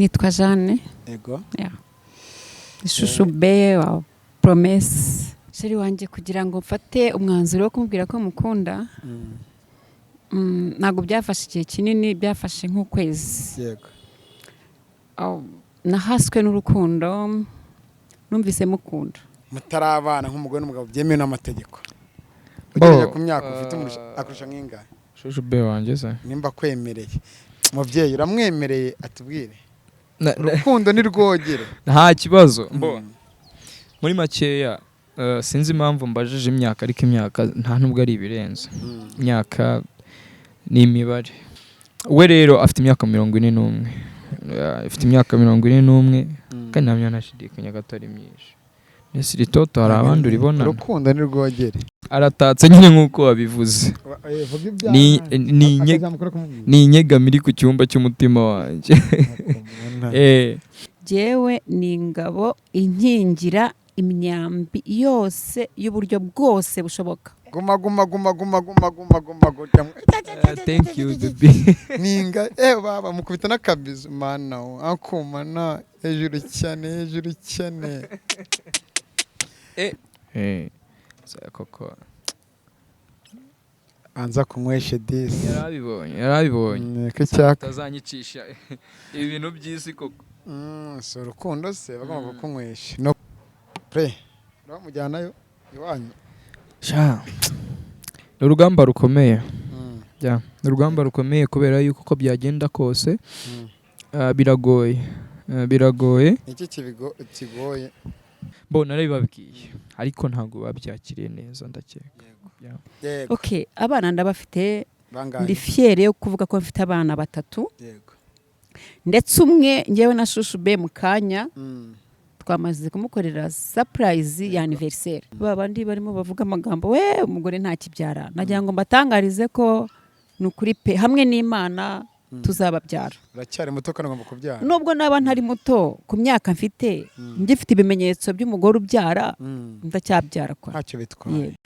Nitwa Jeanne. Yego. Yeah. Ishusho B wa promesse. Sheri wanjye kugira ngo mfate umwanzuro wo kumubwira ko mukunda. Ntabwo byafashe igihe kinini, byafashe nk'ukwezi. Yego. Nahaswe n'urukundo, numvise mukunda. Mutarabana nk'umugore n'umugabo byemewe n'amategeko. Ugejeje ku myaka ufite akurusha nk'ingahe? Shushu B wanjye se. Nimba kwemereye. Mubyeyi uramwemereye atubwire. Urukundo ni rwogere. Nta kibazo. Muri makeya sinzi impamvu mbajije imyaka ariko imyaka nta nubwo ari ibirenze. Imyaka ni imibare. We rero afite imyaka 41. Afite imyaka 41 kandi nta myaka nashidikanya gatari myinshi. Nese ritoto hari abandi uribona. Urukundo ni rwogere. Aratatse nyine nkuko wabivuze. Ni inyegamiri ku cyumba cy'umutima wanjye. Jewe ni ingabo inkingira imyambi yose y'uburyo bwose bushoboka. Guma. Thank you baby. Ninga baba mukubita n'akabizo mana akumana hejuru cyane. Koko. Anza kunywesha disi. Yarabibonye. Ko cyaka. Tazanyicisha ibintu by'isi koko. So rukundo se bagomba kunywesha. No pre. Bamujyanayo iwanyu. Sha. Urugamba rukomeye. Ja, urugamba rukomeye kubera yuko uko byagenda kose biragoye. Iki kigoye. Mbona narabibabwiye ariko ntago babyakiriye neza ndakeka. Yego. Okay, abana ndabafite ndi fiere yo kuvuga ko mfite abana 3. Yego. Ndetse umwe ngewe na Shushu B mukanya twamaze kumukorera surprise ya anniversaire. Babandi barimo bavuga amagambo we umugore nta kibyara. Nagira ngo mbatangarize ko nukuri pe hamwe n'Imana tuzababyara. Uracyari muto kandi ngomba kubyara. Nubwo naba ntari muto ku myaka mfite ngifite ibimenyetso by'umugore ubyara ndacyabyara kwa. Ntacyo bitwaye.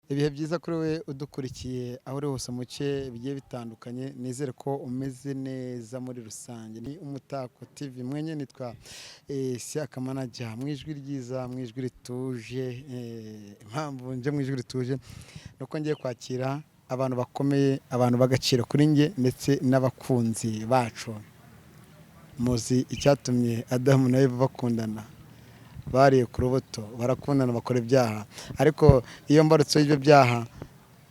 Ibihe byiza kuri we udukurikiye aho uri hose muce bigiye bitandukanye, nizere ko umeze neza muri rusange. Ni Umutako TV mwenye nitwa Siaka manager mwijwi ryiza mwijwi rituje. Impamvu nje mwijwi rituje nuko ngiye kwakira abantu bakomeye, abantu bagaciro kuri nge ndetse n'abakunzi bacu. Muzi icyatumye Adamu na Eva bakundana, bariye ku rubuto barakundana bakora ibyaha, ariko iyo mbarutso y'ibyo byaha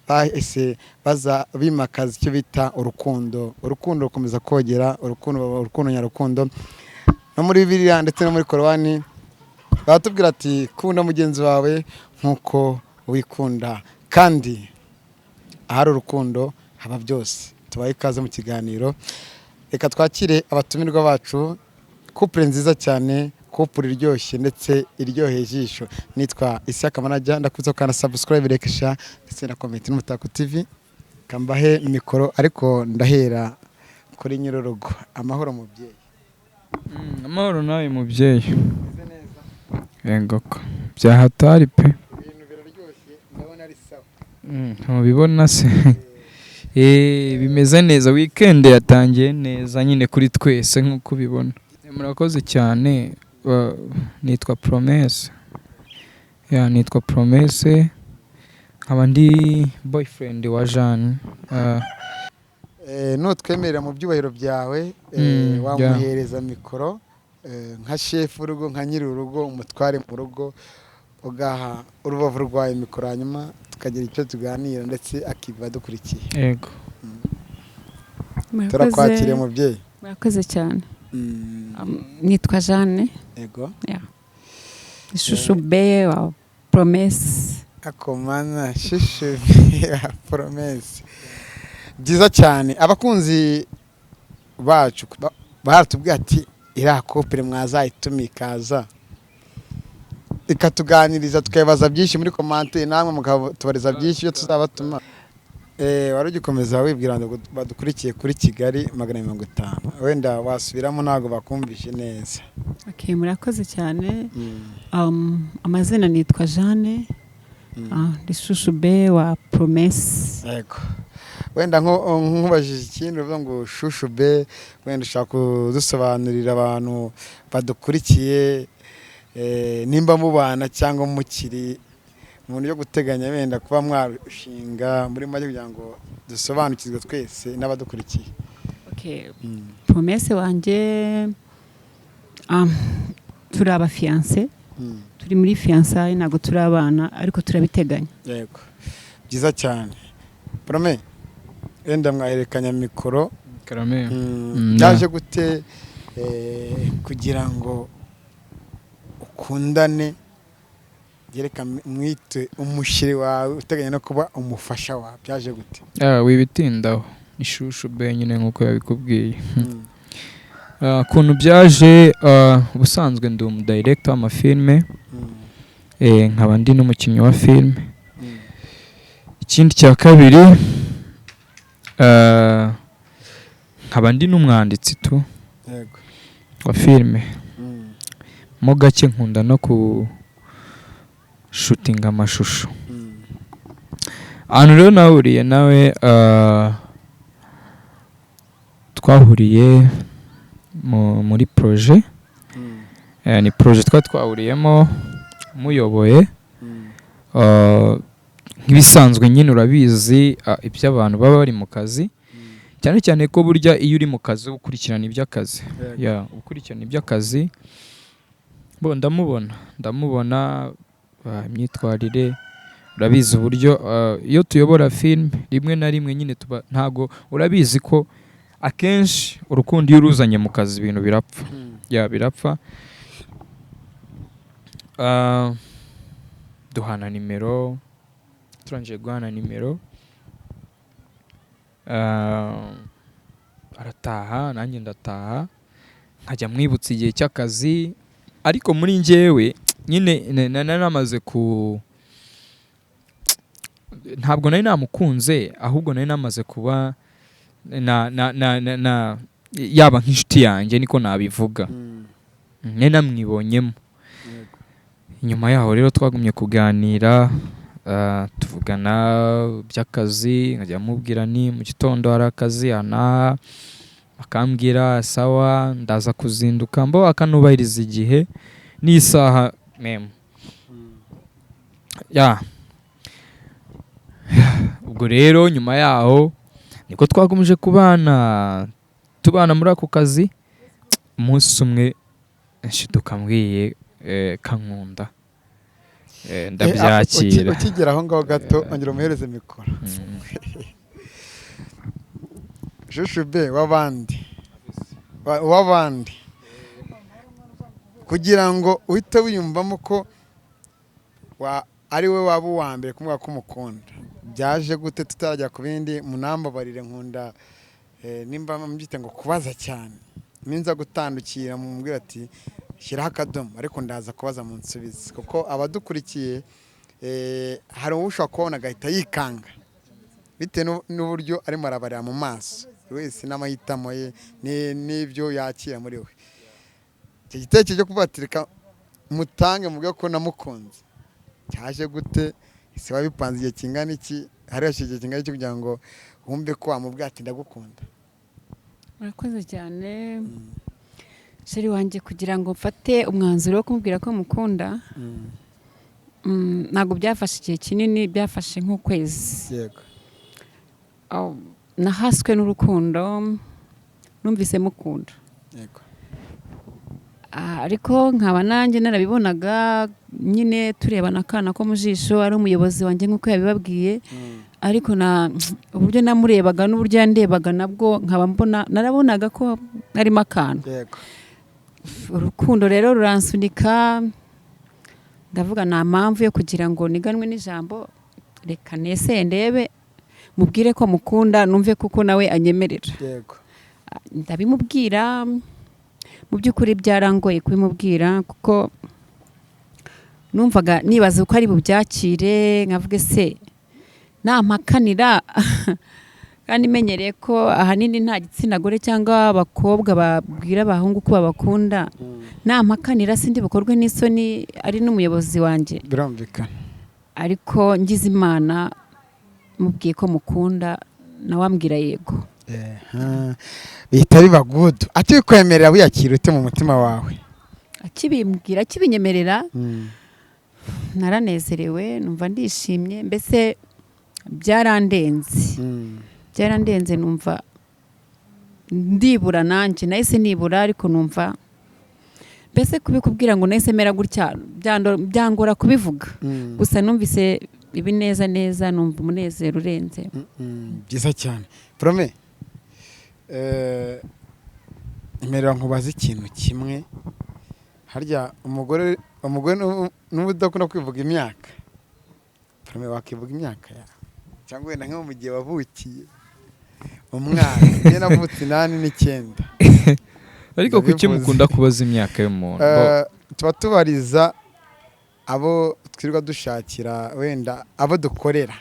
bahise baza bimakaza icyo bita urukundo rukomeza kogera, urukundo nyarukundo. No muri Bibiliya ndetse no muri Korani batubwira ati kunda mugenzi wawe nkuko wikunda, kandi ahari urukundo haba byose. Tubaye ikaze mu kiganiro, reka twakire abatumirwa bacu. Couple nziza cyane, couple iryoshye ndetse iryoheye ijisho. Nitwa Siaka manager, ndakuzo kana subscribe rekesha ndetse na comment n'Umutako TV. Kambahe mikoro ariko ndahera kuri nyirorogo. Amahoro mubyeyi. Amahoro nawe mubyeyi. Engoko. Byahatari pe. Ibintu biraryoshye ndabona ari sawa. Mubibona se. Bimeze neza, weekend yatangiye neza nyine kuri twese nkuko ubibona. Murakoze cyane. Nitwa Promesse. Nitwa Promesse. Abandi boyfriend wa Jeanne. Nutwemerera mu byubahiro byawe wamuhereza mikoro nka chef urugo, nka nyiri urugo, umutware mu rugo, ugaha urubavu rwaye mikoro hanyuma tukagira icyo tuganira ndetse akiva dukurikiye. Yego. Turakwakiriye mubyeyi. Murakoze cyane. Nitwa Jeanne. Yego. Ishusho B wa promesse. Akomana Shushu B wa promesse. Byiza cyane. Abakunzi bacu baratubwiye ati ira couple mwazayitumikaza ikatuganiriza tukabaza byinshi muri commentaire, namwe mukatubariza byinshi byo tuzabatuma. Wari ugikomeza wibwira ngo badukurikiye kuri KIGALI 150. Wenda wasubiramo ntago bakumvishe neza. Okay, murakoze cyane. Amazina nitwa Jeanne, ndi shushu be wa promesse. Yego. Wenda nkubajije ikindi uvuga ngo shushu be, wenda ushaka kudusobanurira abantu badukurikiye nimba mubana cyangwa mukiri mu buryo guteganya wenda kuba mwarushinga muri make kugira ngo dusobanukirwe twese n'abadukurikiye. Promesse wanjye turi abafiyanse, turi muri fiyansaye, ntabwo turi abana ariko turabiteganya. Yego, byiza cyane. Prome, wenda mwaherekanya mikoro. Byaje gute kugira ngo ukundane, gereka mwite umushyiri wawe uteganya no kuba umufasha wawe, byaje gute? Wibitindaho ishushu be nyine nk'uko yabikubwiye. Kuntu byaje, ubusanzwe ndi umudirector w'amafilme, nkaba ndi n'umukinnyi wa filme. Ikindi cya kabiri, nkaba ndi n'umwanditsi wa filme. Mo gake nkunda no shooting amashusho. Ahantu rero nahuriye nawe, twahuriye muri projet. Ni projet twahuriyemo muyoboye. Nk'ibisanzwe nyine urabizi ibyo abantu baba bari mu kazi, cyane cyane ko burya iyo uri mu kazi ukurikirana iby'akazi. Ukurikirana iby'akazi. Ndamubona imyitwarire, urabizi uburyo iyo tuyobora film rimwe na rimwe nyine ntago urabizi ko akenshi urukundo iyo uruzanye mu kazi ibintu birapfa. Birapfa. Duhana nimero, turangije guhana nimero, arataha nanjye ndataha, nkajya mwibutsa igihe cy'akazi. Ariko muri njyewe nyine namaze ntabwo nari namukunze, ahubwo nari namaze kuba yaba nk'inshuti yanjye, niko nabivuga. Nari namwibonyemo. Inyuma yaho rero twagumye kuganira, tuvugana by'akazi, nkajya mubwira ni mu gitondo hari akazi hana, akambwira sawa ndaza kuzinduka, mbo akanubahiriza igihe n'isaha meme. Ubwo rero nyuma yaho niko twagumije tubana muri ako kazi. Umunsi umwe nshiduka mbwiye kankunda, ndabyakira. Ukigera aho ngaho gato ongera umuhereze mikoro. Shushu be w'abandi kugira ngo uhite wiyumvamo ko ari we waba uwa mbere kumubwira ko umukunda, byaje gute? Tutarajya ku bindi, munambabarire, nkunda nimba mbyita ngo kubaza cyane, ninza gutandukira mubwira ati shyiraho akadomo, ariko ndaza kubaza mu nsubizi, kuko abadukurikiye hari ushobora kubona agahita yikanga bitewe n'uburyo arimo arabarira mu maso, wese n'amahitamo ye n'ibyo yakira muri we. Icyo gitekerezo cyo kuvuga ati reka mutange mubwira ko namukunze, cyaje gute? Ese wabipanze igihe kingana iki? Hari igihe kingana iki kugira ngo wumve ko wamubwira ati ndagukunda? Murakoze cyane sheri wanjye, kugira ngo mfate umwanzuro wo kumubwira ko mukunda, ntabwo byafashe igihe kinini, byafashe nk'ukwezi. Yego. Nahaswe n'urukundo, numvise mukunda. Yego. Ariko nkaba nanjye narabibonaga nyine, turebana akana ko mu jisho, ari umuyobozi wanjye nk'uko yabibabwiye. Ariko uburyo namurebaga n'uburyo yandebaga nabwo nkaba narabonaga ko harimo akantu. Yego. Urukundo rero ruransunika, ndavuga nta mpamvu yo kugira ngo niganwe n'ijambo, reka nese ndebe mubwire ko mukunda, numve kuko nawe anyemerera. Yego. Ndabimubwira, mu by'ukuri byarangoye kubimubwira kuko numvaga nibaza uko ari bubyakire, nkavuge se nampakanira kandi menyereye ko ahanini nta gitsina gore cyangwa abakobwa babwira abahungu ko babakunda, nampakanira sindi bukorwe n'isoni ari n'umuyobozi wanjye. Birumvikana. ariko ngize imana mubwiye ko mukunda nawe ambwira yego. bihita biba good ati bikwemerera wiyakira ute mu mutima wawe? Akibimbwira akibinyemerera naranezerewe numva ndishimye, mbese byarandenze numva ndibura nanjye nahise nibura, ariko numva mbese kubikubwira ngo nahise mera gutya byangora kubivuga, gusa numvise ibi neza numva umunezero urenze. Byiza cyane. Prome emerera nkubaza ikintu kimwe, harya umugore n'ubudakunda kwivuga imyaka, Prome wakivuga imyaka yawe cyangwa wenda nko mu gihe wavukiye umwana? Njye navutse 8 9. ariko kuki mukunda kubaza imyaka y'umuntu? Tuba tubariza abo twirirwa dushakira, wenda abo dukorera,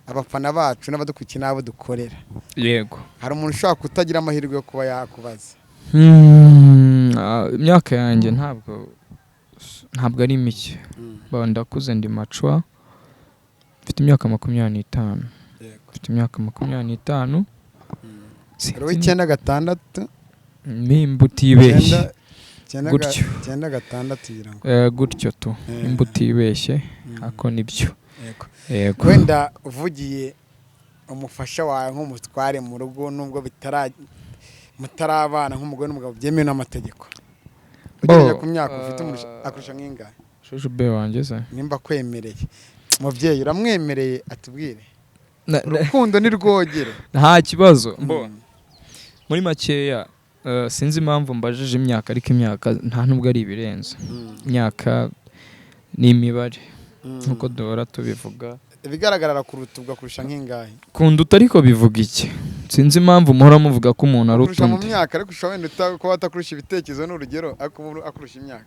abafana bacu n'abadukurikira n'abo dukorera. Yego. Hari umuntu ushaka kutagira amahirwe yo kuba yakubaza? Imyaka yanjye ntabwo ari mike. Ndakuze ndi macwa, mfite imyaka 25. Mfite imyaka 25. Rowe 9 Nimba utibeshye gutyo 9 kugira ngo gutyo tu nimba utibeshye ako nibyo. Yego. Wenda uvugiye umufasha wawe nk'umutware mu rugo, nubwo mutarabana nk'umugore n'umugabo byemewe n'amategeko, ugereye ku myaka ufite akurusha nk'ingahe? Shushu be wanjye se nimba kwemereye mubyeyi uramwemereye atubwire urukundo ni rwogere nta kibazo. Muri makeya sinzi impamvu mbajije imyaka, ariko imyaka nta nubwo ari ibirenze. Imyaka ni imibare nkuko duhora tubivuga. Ibigaragara kuruta ugakurusha nk'ingahe? Kunduta ariko bivuga iki? Sinzi impamvu muhora muvuga ko umuntu ari utundi. Mu myaka ariko ushobora wenda kuba atakurusha ibitekerezo n'urugero, akurusha imyaka.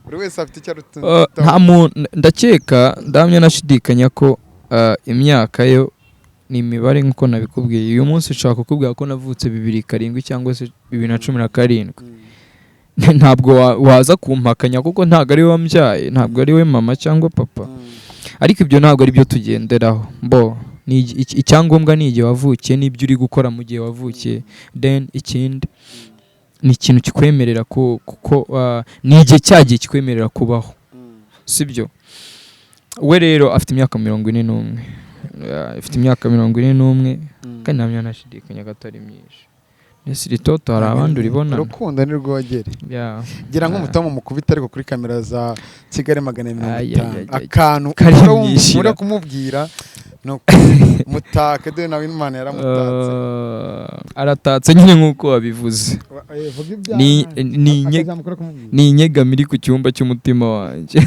Buri wese afite icyo arutundi. Nta muntu ndakeka ndamye nashidikanya ko imyaka yo ni imibare nkuko nabikubwiye. Uyu munsi nshaka kukubwira ko navutse 2007 cyangwa se 2017. Ntabwo waza kumpakanya kuko ntabwo ari we wambyaye, ntabwo ari we mama cyangwa papa. Ariko ibyo ntabwo ari byo tugenderaho. Icyangombwa ni igihe wavukiye n'ibyo uri gukora mu gihe wavukiye. Then ikindi ni ikintu kikwemerera kuko ni igihe cyagiye kikwemerera kubaho, sibyo? We rero afite imyaka 41. Afite imyaka 41 kandi nta myanya nashidikanya gatari myinshi. Nese ritoto hari abandi uribona. Urukundo ni rwogere. Gira nk'umutamu mukubita ariko kuri kamera za KIGALI 150. Akantu uri kumubwira no mutake de nawe Imana yaramutatse. Aratatse nyine nkuko wabivuze. Ni inyegamiri ku cyumba cy'umutima wanjye.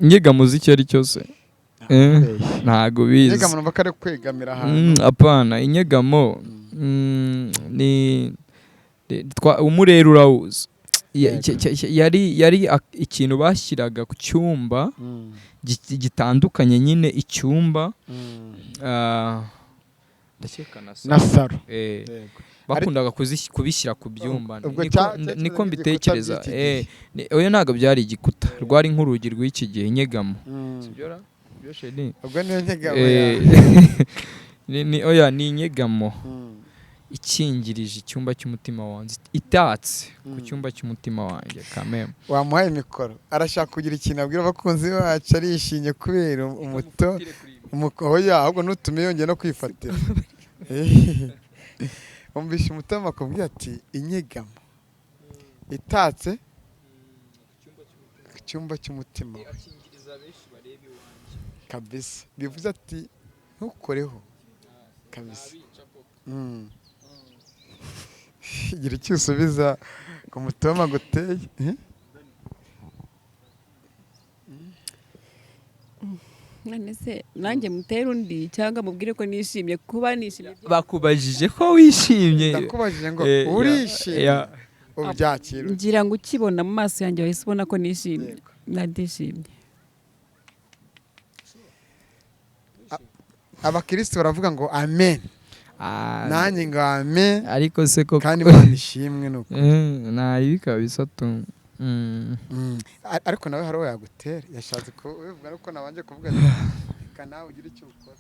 Inyegamo z'icyo ari cyose ntago bizi. Inyegamo numva kare kwegamira ahantu. Apana, inyegamo ni umurero urawuzi. Yari ikintu bashyiraga ku cyumba gitandukanye, nyine icyumba ndakeka na saro. Bakundaga kubishyira ku byumba, niko mbitekereza. Oya ntabwo byari igikuta, rwari nk'urugi rw'iki gihe. Inyegamo ubwo niyo nyegamo ni inyegamo ikingirije icyumba cy'umutima wanjye, itatse ku cyumba cy'umutima wanjye. Kameme wamuhaye mikoro, arashaka kugira ikintu abwira abakunzi bacu, arishimye kubera umuto oya ahubwo nutume yongeye no kwifatira. Umvishe umutama akubwira ati inyegamo itatse ku cyumba cy'umutima kabisa. Bivuze ati ntukoreho kabisa. Gira icyo usubiza ku mutoma guteye. Nese nanjye mutere undi cyangwa mubwire ko nishimye kuba nishimye. Bakubajije ko wishimye. Ndakubajije ngo urishimye ubyakira. Ngira ngo ukibona mu maso yanjye wahise ubona ko nishimye. Ndishimye. Abakristo baravuga ngo amen. Nanjye ngo amen. Ariko se ko kandi Imana ishimwe nuko. Nayi kabisa tu. ariko nawe hari uwo yagutera yashatse kubivuga ariko nabanje kuvuga reka nawe ugire icyo ukora.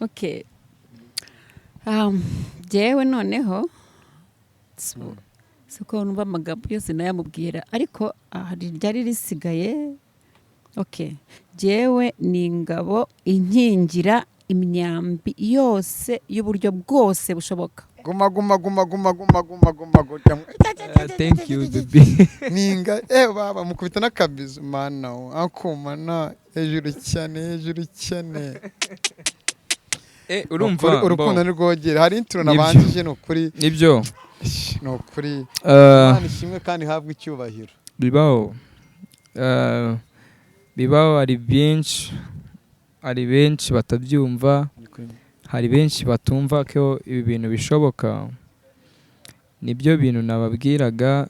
Okay. Jewe noneho siko numva amagambo yose nayamubwira ariko hari ryari risigaye. Okay. Jewe ni ingabo inkingira imyambi yose y'uburyo bwose bushoboka. Guma Thank you baby. Ninga baba mukubita n'akabizo mana akumana hejuru cyane. Urumva urukundo nirwogera hari intro nabanjije no kuri nibyo no kuri Imana ishimwe kandi habwa icyubahiro. Bibaho ari benshi batabyumva, hari benshi batumva ko ibi bintu bishoboka. Nibyo bintu nababwiraga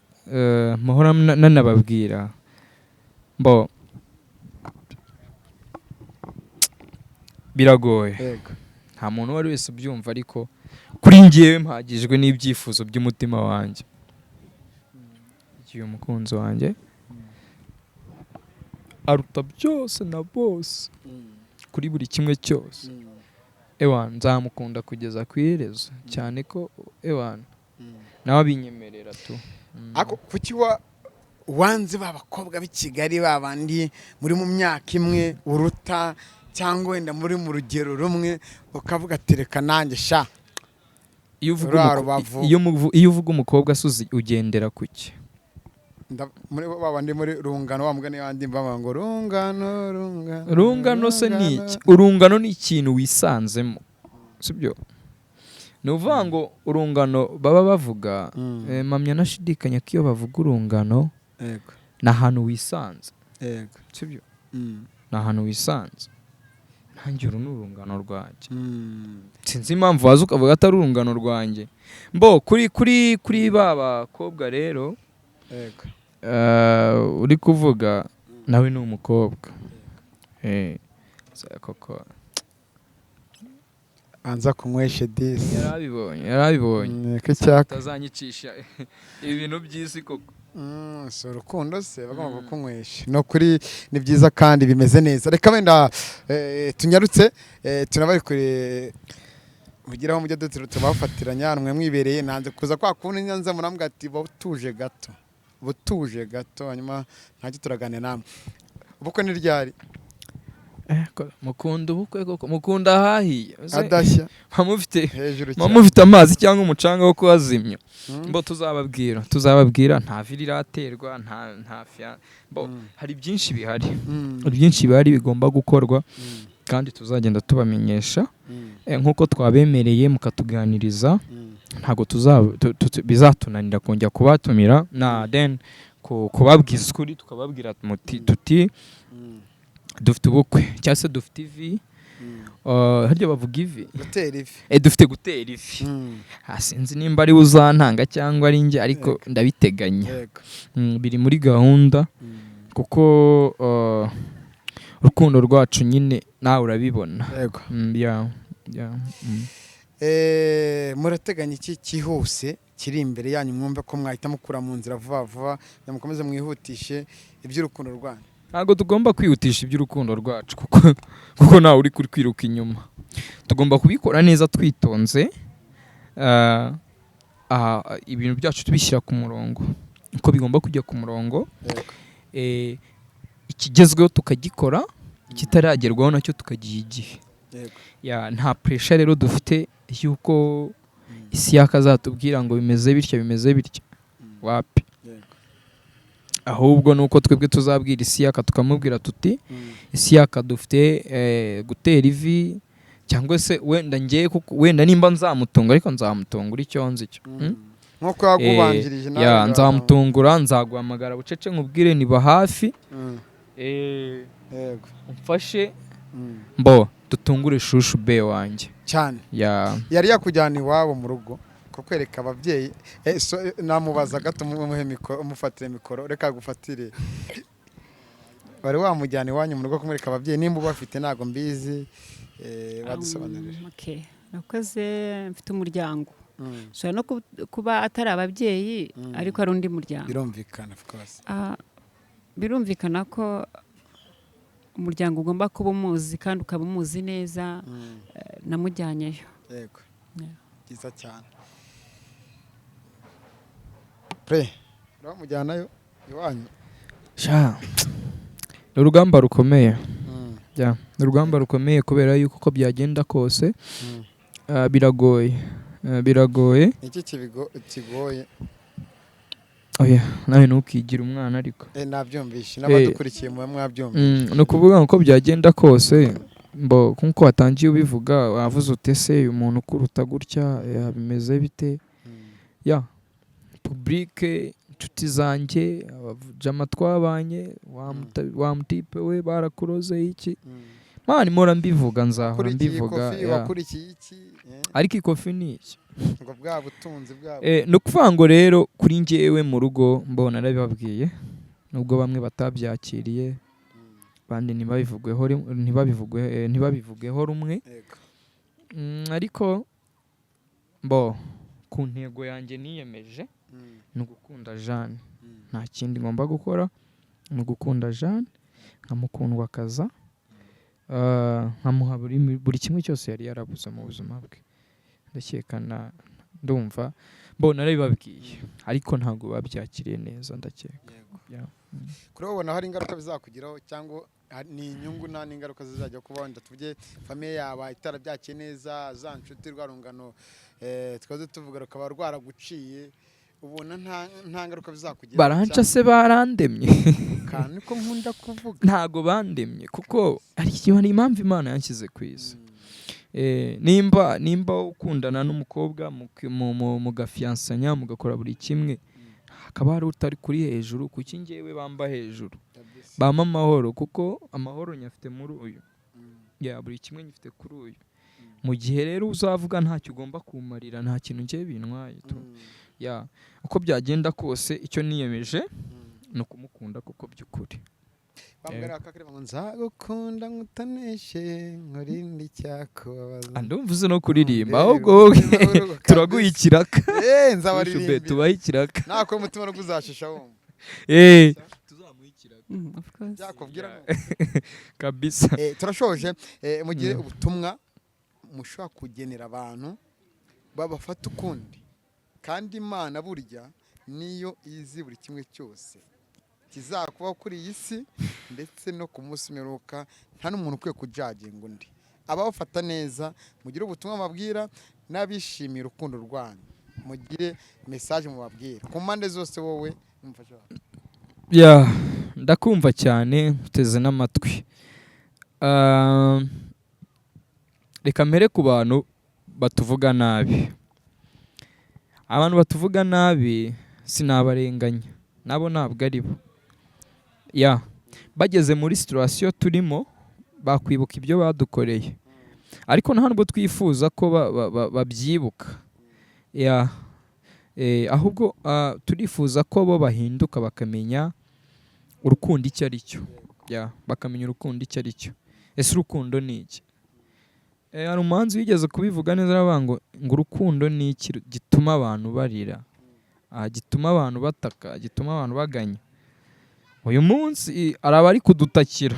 muhora nanababwira biragoye. Nta muntu wari wese ubyumva ariko kuri njyewe mpagijwe n'ibyifuzo by'umutima wanjye. Igihe umukunzi wanjye aruta byose na bose kuri buri kimwe cyose. Nzamukunda kugeza ku iherezo cyane ko nawe abinyemerera tu. Ako kuki wanze babakobwa b'i Kigali babandi muri mu myaka imwe uruta cyangwa wenda muri mu rugero rumwe ukavuga tereka nanjye sha. Iyo uvuga umukobwa suzi ugendera kuki? Muri babandi muri rungano wamugane yandi mbamba ngo rungano se ni iki? Urungano ni ikintu wisanzemo sibyo? Nuvuga ngo urungano baba bavuga mamya nashidikanya ko iyo bavuga urungano na hanu wisanze sibyo? Na hanu wisanze nanjye uru n'urungano rwanjye. Sinzi impamvu waza ukavuga atari urungano rwanjye. Kuri baba kobwa rero uri kuvuga nawe ni umukobwa. Koko anza kunywesha disi yarabibonye atazanyicisha ibintu by'isi koko. So urukundo se bagomba kukunywesha no kuri ni byiza kandi bimeze neza. Reka wenda tunyarutse tunabari kuri mugiraho mujya duturutse bafatiranya mwe mwibereye nanze kuza kwa kundi nyanza murambwa ati butuje gato hanyuma ntacyo turagane namwe. Ubukwe ni ryari? Mukunda ubukwe koko mukunda hahiye adashya mufite amazi cyangwa umucanga wo kuhazimya. Tuzababwira nta viri iraterwa nta fya hari byinshi bihari bigomba gukorwa kandi tuzagenda tubamenyesha nkuko twabemereye mukatuganiriza. Ntago bizatunanira kongera kubatumira na then kubabwiza ukuri tukababwira tuti dufite ubukwe cyangwa se dufite ivi. Harya bavuga ivi dufite gutera ivi. Sinzi nimba ari uzantanga cyangwa ari njye ariko ndabiteganya. Biri muri gahunda kuko urukundo rwacu nyine nawe urabibona. Murateganya iki cyihuse kiri imbere yanyu mwumve ko mwahita mukura mu nzira vuba mukomeze mwihutishe iby'urukundo rwanyu? Ntabwo tugomba kwihutisha iby'urukundo rwacu kuko nawe uri kwiruka inyuma. Tugomba kubikora neza twitonze, ibintu byacu tubishyira ku murongo uko bigomba kujya ku murongo. Ikigezweho tukagikora, ikitaragerwaho nacyo tukagiha igihe. Nta pressure rero dufite yuko isi yakazatubwira ngo bimeze bityo wapi. Ahubwo nuko twebwe tuzabwira isi yaka tukamubwira tuti isi yaka dufite gutera ivi cyangwa se wenda nimba nzamutunga ariko nzamutunga uri cyonzi cyo nkuko yagubanjirije nawe nzamutungura nzaguhamagara bucece nkubwire niba hafi umfashe dutungure shushu be wanjye cyane. Yari yakujyana iwabo mu rugo kukwereka ababyeyi namubaza gato umufatire mikoro reka gufatire bari wamujyana iwanyu mu rugo kumwereka ababyeyi nimba ubafite ntago mbizi badusobanurira. Nakoze mfite umuryango ushobora no kuba atari ababyeyi ariko ari undi muryango. birumvikana of course. Birumvikana ko umuryango ugomba kuba umuzi kandi ukaba umuzi neza. Namujyanyeyo. Yego. Yeah. Byiza cyane. Pre, uramujyanayo iwanyu? Sha. Urugamba rukomeye. Ja, urugamba rukomeye kubera yuko uko byagenda kose biragoye. Biragoye. Iki kigoye? Oya, nawe ntukigira umwana ariko. Nabyumvishe n'abadukurikiye mu mwabyumvishe. No kuvuga ngo byagenda kose mbo nkuko watangiye ubivuga wavuze utese umuntu ukuruta gutya bimeze bite? Ya, publique inshuti zanjye abajama twabanye wa mutipe we barakuroze iki mani mora mbivuga nzahora mbivuga wakurikiye iki ariko ikofi ni iki ngo bwa butunzi bwabo no kuvuga ngo rero kuri njyewe mu rugo mbona narabibabwiye nubwo bamwe batabyakiriye bandi ntibabivugeho rumwe ariko mbo ku ntego yanjye niyemeje ni ugukunda Jeanne. Nta kindi ngomba gukora ni ugukunda Jeanne nkamukundwakaza nkamuha buri kimwe cyose yari yarabuze mu buzima bwe. Ndakekana ndumva mbona narabibabwiye ariko ntabwo babyakiriye neza ndakeka. Kuri ubona hari ingaruka bizakugiraho cyangwa ni inyungu nta n'ingaruka zizajya kuba wenda tuvuge famiye yaba itarabyakiye neza za nshuti rwarungano twaze tuvuga rukaba rwaraguciye ubona nta ngaruka bizakugira? Baranca se barandemye kandi ko nkunda kuvuga ntago bandemye kuko ari impamvu Imana yanshyize ku isi. Nimba ukundana n'umukobwa mugafiansanya mugakora buri kimwe hakaba hari utari kuri hejuru kuki njyewe bamba hejuru bama amahoro kuko amahoro nyafite muri uyu buri kimwe nyifite kuri uyu. Mu gihe rero uzavuga ntacyo ugomba kumarira nta kintu ngiye bintwaye uko byagenda kose icyo niyemeje ni ukumukunda kuko by'ukuri. bambwira akakire ngo nzagukunda nkutaneshe nkurindi cyakubabaza. Ndumvuze no kuririmba ahubwo turaguha ikiraka. Nzabaririmba tubahe ikiraka nako umutima no kuzashisha wumva. Tuzamuha ikiraka. Of course. Byakubwira kabisa. Turashoje mu gihe ubutumwa mushaka kugenera abantu babafata ukundi kandi Imana burya niyo izi buri kimwe cyose kizakuba kuri iyi si ndetse no ku munsi mperuka. Nta n'umuntu ukwiye kujaginga undi. Abafata neza mugire ubutumwa mabwira n'abishimira urukundo rwanyu mugire message mubabwira ku mpande zose. Wowe umfasha ndakumva cyane uteze n'amatwi. Reka mpere ku bantu batuvuga nabi. Abantu batuvuga nabi sinabarenganya nabo ntabwo ari bo. Bageze muri situation turimo bakwibuka ibyo badukoreye ariko ntabwo twifuza ko babyibuka. Ahubwo turifuza ko bo bahinduka bakamenya urukundo icyo ari cyo. Bakamenya urukundo icyo ari cyo. Ese urukundo ni iki? Hari umuhanzi wigeze kubivuga neza aravuga ngo urukundo ni iki gituma abantu barira, gituma abantu bataka, gituma abantu baganya. Uyu munsi araba ari kudutakira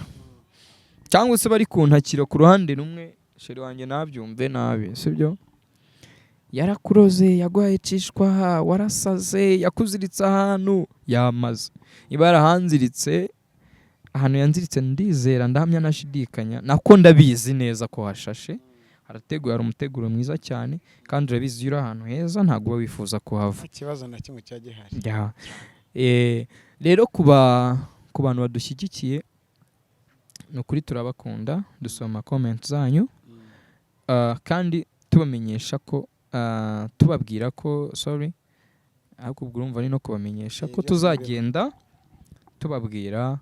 cyangwa se bari kuntakira ku ruhande rumwe. Sheri wanjye nabyumve nabi sibyo? Yarakuroze yagwaye cishwa warasaze yakuziritse ahantu yamaze. Niba yarahanziritse ahantu yanziritse ndizera ndahamya nashidikanya nako ndabizi neza ko hashashe harateguye umuteguro mwiza cyane kandi urabizi uri ahantu heza ntago wifuza kuhava. Ikibazo na kimwe cyagihari. Rero ku bantu badushyigikiye no kuri turabakunda dusoma comment zanyu kandi tubamenyesha ko tubabwira ko ariko ubwo urumva ni no kubamenyesha ko tuzagenda tubabwira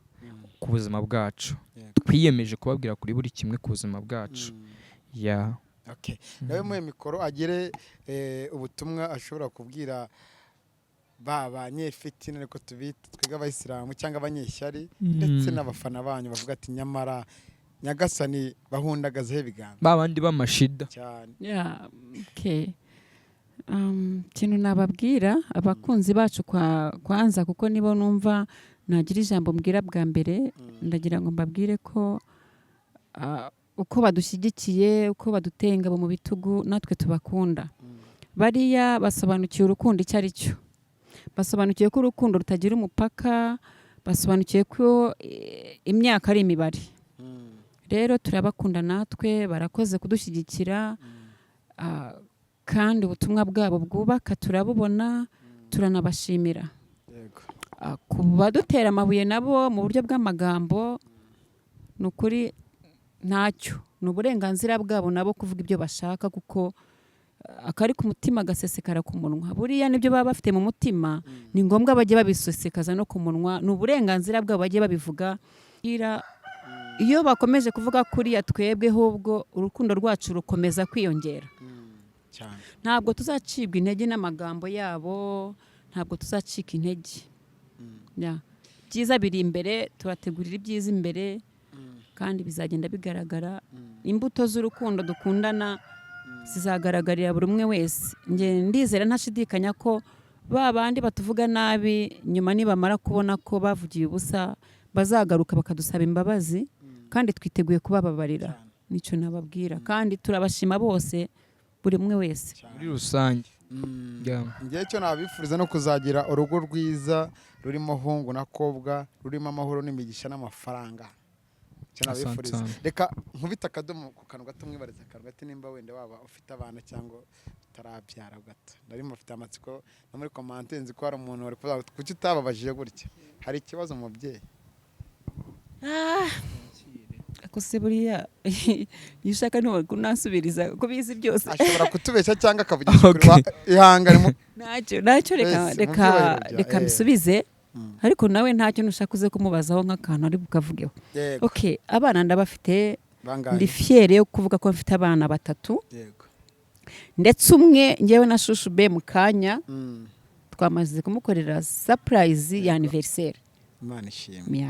ku buzima bwacu. Twiyemeje kubabwira kuri buri kimwe ku buzima bwacu. Nawe mu mikoro agire ubutumwa ashobora kubwira banyefitine ariko tubita twiga abayisilamu cyangwa abanyeshyari ndetse n'abafana banyu bavuga ati nyamara nyagasani bahundagazeho ibiganza babandi b'amashida cyane. ikintu nababwira abakunzi bacu kwanza kuko nibo numva nagira ijambo mbwira bwa mbere ndagira ngo mbabwire ko uko badushyigikiye uko baduteye ingabo mu bitugu natwe tubakunda bariya basobanukiye urukundo icyo ari cyo basobanukiye ko urukundo rutagira umupaka basobanukiye ko imyaka ari imibare rero turabakunda natwe barakoze kudushyigikira kandi ubutumwa bwabo bwubaka turabubona turanabashimira ku badutera amabuye nabo mu buryo bw'amagambo ni ukuri ntacyo ni uburenganzira bwabo nabo kuvuga ibyo bashaka kuko akari ku mutima gasesekara ku munwa buriya nibyo baba bafite mu mutima ni ngombwa bajye babisesekaza no ku munwa ni uburenganzira bwabo bajye babivuga iyo bakomeje kuvuga kuriya twebwe ahubwo urukundo rwacu rukomeza kwiyongera ntabwo tuzacibwa intege n'amagambo yabo ntabwo tuzacika intege byiza biri imbere turategurira ibyiza imbere kandi bizagenda bigaragara imbuto z'urukundo dukundana zizagaragarira buri umwe wese ndizera ntashidikanya ko ba bandi batuvuga nabi nyuma nibamara kubona ko bavugiye ubusa bazagaruka bakadusaba imbabazi kandi twiteguye kubababarira nicyo nababwira kandi turabashima bose buri umwe wese muri rusange ngiye cyo nabifuriza no kuzagira urugo rwiza rurimo hungu na kobwa rurimo amahoro n'imigisha n'amafaranga nabifuriza reka nkubita akadomo ku kantu gato mwibariza akantu gato nimba wenda waba ufite abana cyangwa utarabyara gato ndarimo ufite amatsiko no muri komante nzi ko hari umuntu wari kuvuga kuki utababajije gutya hari ikibazo mu mubyeyi akose buriya yishaka ntiwe kunasubiriza ko bizi byose ashobora kutubeshya cyangwa akavugisha kuri ihangane ntacyo reka mbisubize ariko nawe ntacyo nushaka uze kumubazaho nk'akantu ari bukavugeho okay abana ndabafite ndi fiere yo kuvuga ko mfite abana 3 ndetse umwe ngewe na shushu be mu kanya twamaze kumukorera surprise ya anniversaire Imana ishimwe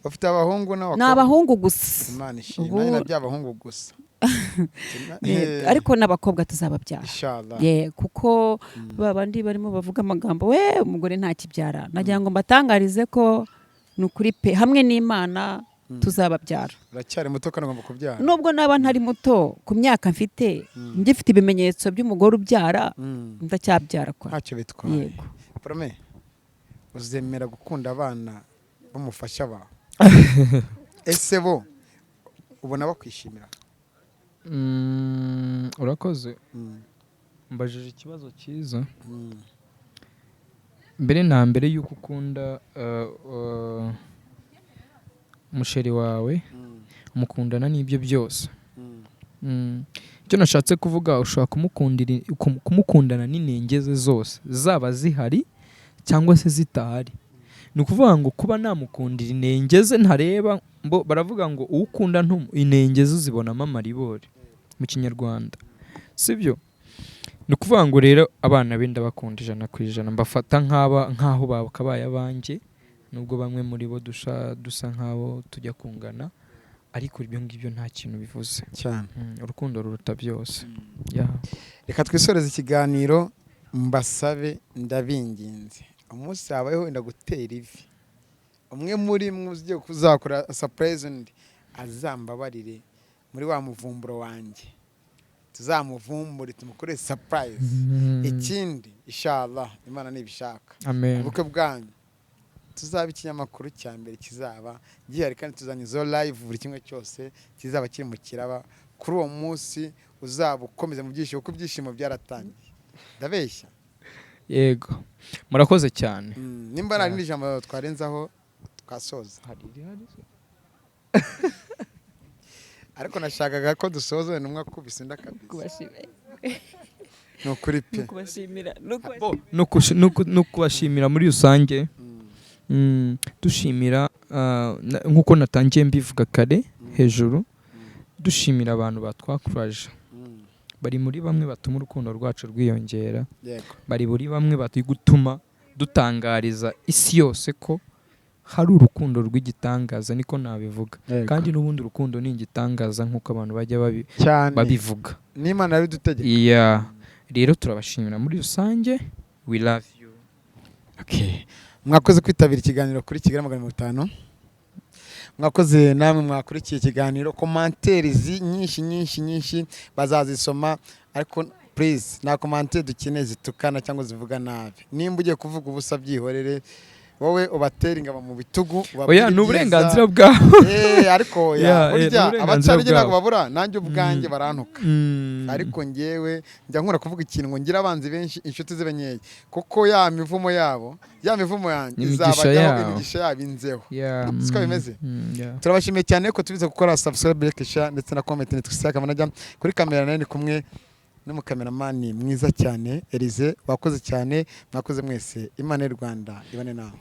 ufite abahungu n'abakobwa n'abahungu gusa Imana ishimwe na by'abahungu gusa ariko n'abakobwa tuzababyara inshallah kuko babandi barimo bavuga amagambo umugore nta kibyara nagira ngo mbatangarize ko nukuri pe hamwe n'Imana tuzababyara uracyari muto kandi ugomba kubyara nubwo naba ntari muto ku myaka mfite ngifite ibimenyetso by'umugore ubyara ndacyabyara kwa ntacyo bitwaye prome uzemera gukunda abana bamufasha bawe ese bo ubona bakwishimira urakoze mbajije ikibazo cyiza mbere na mbere yuko ukunda umusheri wawe mukundana n'ibyo byose icyo nashatse kuvuga ushobora kumukundana n'inengeze zose zaba zihari cyangwa se zitahari ni ukuvuga ngo kuba namukundira inengeze ntareba baravuga ngo uwukunda inengeze uzibonamo amaribori mu kinyarwanda sibyo ni ukuvuga ngo rero abana be ndabakunda 100% mbafata nk'aho bakabaye abanjye nubwo bamwe muri bo dusa nk'abo tujya kungana ariko ibyo ngibyo nta kintu bivuze cyane urukundo ruruta byose reka twisoreze ikiganiro mbasabe ndabinginze umunsi habayeho wenda gutera ivi umwe muri mwe ugiye kuzakora surprise undi azambabarire muri wa muvumburo wanjye tuzamuvumbure tumukore surprise ikindi inshallah Imana nibishaka ubukwe bwanyu tuzaba ikinyamakuru cya mbere kizaba gihari kandi tuzanyuzo live buri kimwe cyose kizaba kiri mu kiraba kuri uwo munsi uzaba ukomeza mu byishimo kuko ibyishimo byaratangiye ndabeshya yego murakoze cyane nimba nari n'ijambo twarenzaho twasoza ariko nashakaga ko dusoza n'umwe akubise ndakabisa nukuri pe no kubashimira muri rusange dushimira nk'uko natangiye mbivuga kare hejuru dushimira abantu batwakuraje bari muri bamwe batuma urukundo rwacu rwiyongera bari muri bamwe bari gutuma dutangariza isi yose ko hari urukundo rw'igitangaza niko nabivuga kandi n'ubundi urukundo ni igitangaza nk'uko abantu bajya babivuga n'Imana yabidutegeka rero turabashimira muri rusange, we love you. Okay. Mwakoze kwitabira ikiganiro kuri Kigali 500. Mwakoze namwe mwakurikiye ikiganiro, commentaires nyinshi bazazisoma, ariko please na commentaire dukeneye zitukana cyangwa zivuga nabi. Nimba ugiye kuvuga ubusa byihorere, wowe ubatera ingabo mu bitugu, oya ni uburenganzira bwawe. Ariko burya abacarige ntabwo babura, nanjye ubwanjye barantuka, ariko njyewe njya nkura kuvuga ikintu ngo ngira abanzi benshi inshuti zibenyeye, kuko ya mivumo yanjye izabajyaho, imigisha yabo inzeho. Siko bimeze. Turabashimiye cyane ko tubize gukora subscribe, like, share ndetse na comment. Nitwisaka manajya kuri kamera nani kumwe n'umukameramani mwiza cyane Elize. Wakoze cyane, mwakoze mwese. Imana y'u Rwanda ibane nawe.